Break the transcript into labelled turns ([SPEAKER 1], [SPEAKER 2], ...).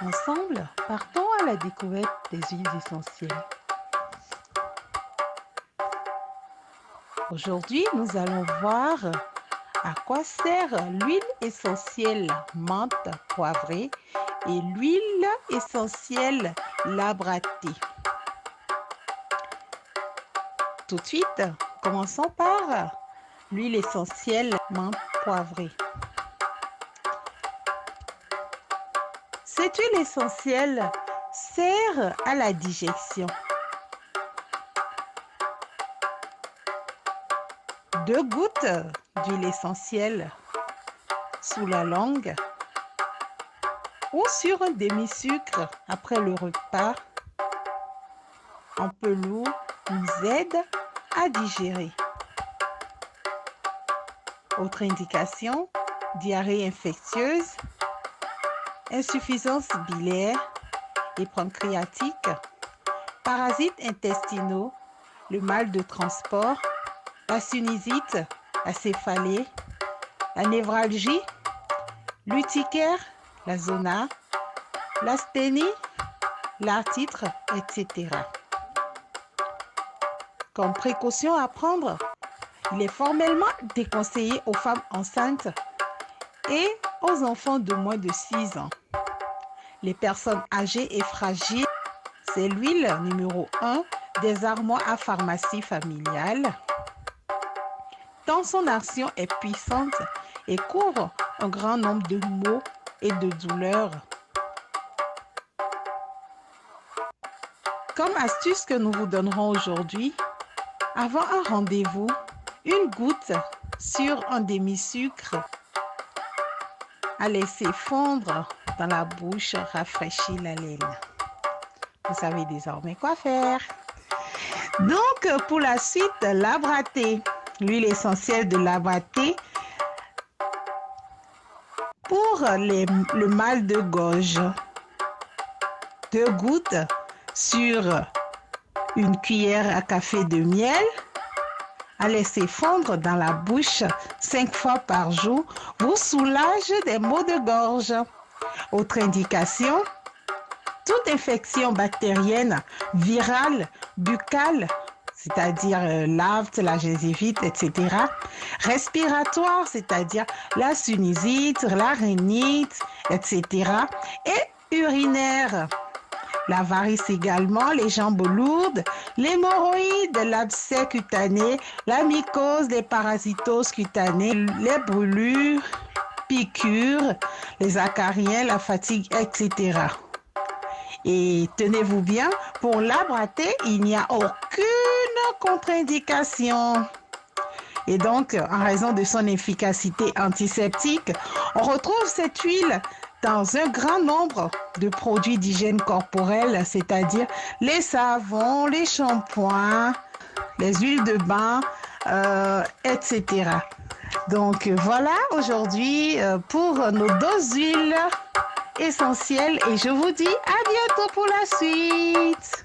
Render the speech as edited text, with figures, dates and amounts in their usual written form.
[SPEAKER 1] Ensemble, partons à la découverte des huiles essentielles. Aujourd'hui, nous allons voir à quoi sert l'huile essentielle menthe poivrée et l'huile essentielle labratée. Tout de suite, commençons par l'huile essentielle menthe poivrée. Cette huile essentielle sert à la digestion. 2 gouttes d'huile essentielle sous la langue ou sur un demi-sucre après le repas en peloux nous aide à digérer. Autre indication, diarrhée infectieuse, insuffisance biliaire et pancréatique, parasites intestinaux, le mal de transport, la sinusite, la céphalée, la névralgie, l'urticaire, la zona, l'asthénie, l'arthrite, etc. Comme précaution à prendre, il est formellement déconseillé aux femmes enceintes et aux enfants de moins de 6 ans. Les personnes âgées et fragiles, c'est l'huile numéro 1 des armoires à pharmacie familiale, tant son action est puissante et couvre un grand nombre de maux et de douleurs. Comme astuce que nous vous donnerons aujourd'hui, avant un rendez-vous, une goutte sur un demi-sucre à laisser fondre dans la bouche rafraîchit la laine. Vous savez désormais quoi faire. Donc, pour la suite, labratée. L'huile essentielle de labratée pour le mal de gorge. 2 gouttes sur une cuillère à café de miel à laisser fondre dans la bouche 5 fois par jour vous soulage des maux de gorge. Autre indication, toute infection bactérienne, virale, buccale, c'est-à-dire l'afte, la gingivite, etc. Respiratoire, c'est-à-dire la sinusite, la rhinite, etc. Et urinaire. La varice également, les jambes lourdes, l'hémorroïde, l'abcès cutané, la mycose, les parasitoses cutanées, les brûlures, piqûres, les acariens, la fatigue, etc. Et tenez-vous bien, pour labratée, il n'y a aucune contre-indication. Et donc, en raison de son efficacité antiseptique, on retrouve cette huile dans un grand nombre de produits d'hygiène corporelle, c'est-à-dire les savons, les shampoings, les huiles de bain, etc. Donc voilà aujourd'hui pour nos 2 huiles essentielles et je vous dis à bientôt pour la suite.